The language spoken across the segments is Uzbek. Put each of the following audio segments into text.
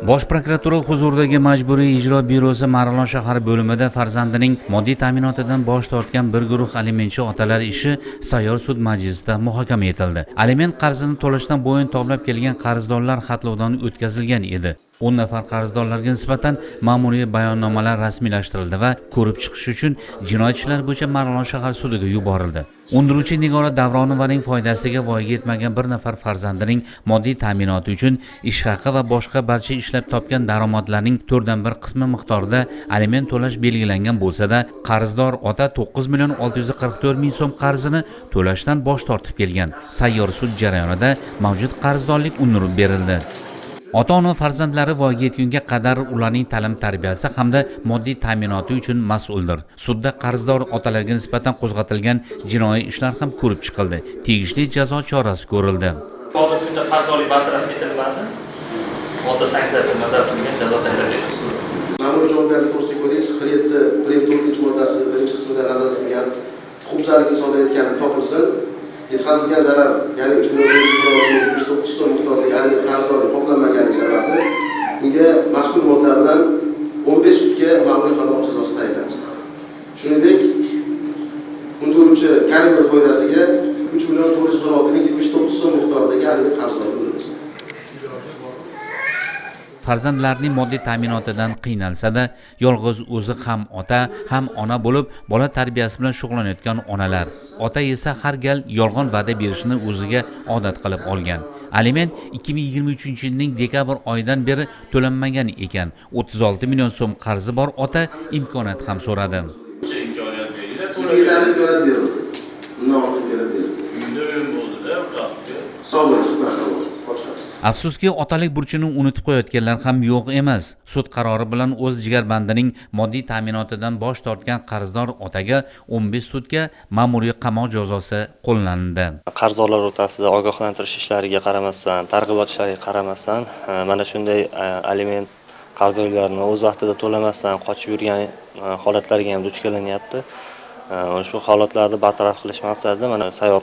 Bosh prokuratura huzuridagi Majburiy ijro byurosi Marg'ilon shahar bo'limida farzandining moddiy ta'minotidan bosh tortgan bir guruh alimentchi otalar ishi sayyor sud majlisida muhokama etildi. Aliment qarzini to'lashdan bo'yin tovlab kelgan qarzdorlar xatlovdan o'tkazilgan edi. 10 nafar qarzdorlarga nisbatan ma'muriy bayonnomalar rasmiylashtirildi va ko'rib chiqish uchun jinoyat ishlari bo'yicha Marg'ilon shahar sudiga yuborildi. Undiruvchi Nigora Davronovaning foydasiga voyaga yetmagan bir nafar farzandining moddiy ta'minoti uchun ish haqi va boshqa barcha ishlab topgan daromadlarning 4/1 qismi miqdorida aliment to'lash belgilangan bo'lsa-da, qarzdor ota 9.644.000 so'm qarzini to'lashdan bosh tortib kelgan. Sayyor sud jarayonida mavjud qarzdorlik undirib berildi. Ota-ona farzandlari voyaga yetgunga qadar ularning ta'lim-tarbiyasi hamda moddiy ta'minoti uchun mas'uldir. Sudda qarzdor otalarga nisbatan qo'zg'atilgan jinoiy ishlar ham ko'rib chiqildi. Tegishli jazo chorasi ko'rildi. Hozirgi kunda qarzdorlik bartaraf etilmadi. Modda sanksiyasi nazarda tutilgan jazo tayinlash usuli. Ma'muriy javobgarlik to'g'risidagi kodeks 47.4-moddasi 1-qismida nazarda tutilgan huquqbuzarlikni sodir etgani topilsin. Yetkazilgan zarar, ya'ni 3.779 so'm miqdorida aliment qarzdorlik qoplanmagani sababli unga mazkur modda bilan 15 sudga ma'muriy qamoq jazosi tayinlansin. Shuningdek, undiruvchi Karimov foydasiga 3.446.079 so'm miqdoridagi aliment qarzdorlik undirilsin. Farzandlarining moddiy ta'minotidan qiynalsa-da, yolg'iz o'zi ham ota, ham ona bo'lib, bola tarbiyasi bilan shug'ullanayotgan onalar. Ota esa har gal yolg'on va'da berishni o'ziga odat qilib olgan. Aliment 2023-yilning dekabr oyidan beri to'lanmagan ekan. 36 million so'm qarzi bor ota imkoniyat ham so'radi. Sizga yetarli imkoniyat berildi. Undan ortiq imkoniyat berildi. Uyda o'yin bo'ldi-da, sog' bo'ling, Afsuski, otalik burchini unutib qo'yayotganlar ham yo'q emas. Sud qarori bilan o'z jigarbandining moddiy ta'minotidan bosh tortgan qarzdor otaga 15 sudga ma'muriy qamoq jazosi qo'llanildi. Qarzdorlar o'rtasida ogohlantirish ishlariga qaramasdan, targ'ibot ishlariga qaramasdan, mana shunday aliment qarzdorlarni o'z vaqtida to'lamasdan qochib yurgan holatlarga ham duch kelanyapti. Ushbu holatlarni bartaraf qilish maqsadida mana sayyor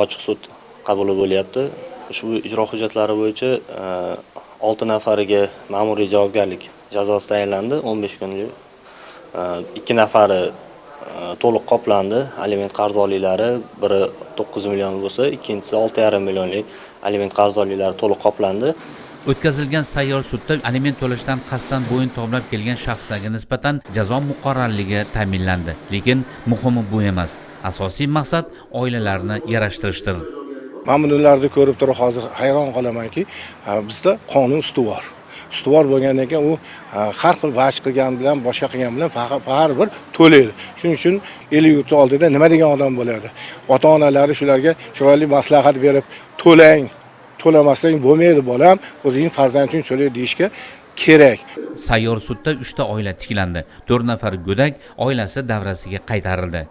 ochiq sud qabuli bo'lyapti. Ushbu ijro hujjatlari bo'yicha 6 nafariga ma'muriy javobgarlik jazosi tayinlandi, 15 kunlik. 2 nafari to'liq qoplandi, aliment qarzdorliklari, biri 9 million bo'lsa, ikkinchisi 6,5 millionlik aliment qarzdorliklari to'liq qoplandi. O'tkazilgan sayyor sudda aliment to'lashdan qasddan bo'yin tovlab kelgan shaxslarga nisbatan jazo muqarrarligi ta'minlandi. Lekin muhimi bu emas. Asosiy maqsad oilalarni yarashtirishdir. Men bularni ko'rib turib hozir hayron qolamanki, bizda qonun ustuvor. Ustuvor bo'lgandan keyin u har xil vaj qilgan bilan, boshqa qilgan bilan faqat bir to'laydi. Shuning uchun el yurti oldida nima degan odam bo'ladi? Ota-onalari shularga chiroyli maslahat berib, to'lang, to'lamasang bo'lmaydi bolam, o'zing farzanding to'lay deyishga kerak. Sayyor sudda 3 ta oila tiklandi. 4 nafar go'dak oilasi davrasiga qaytarildi.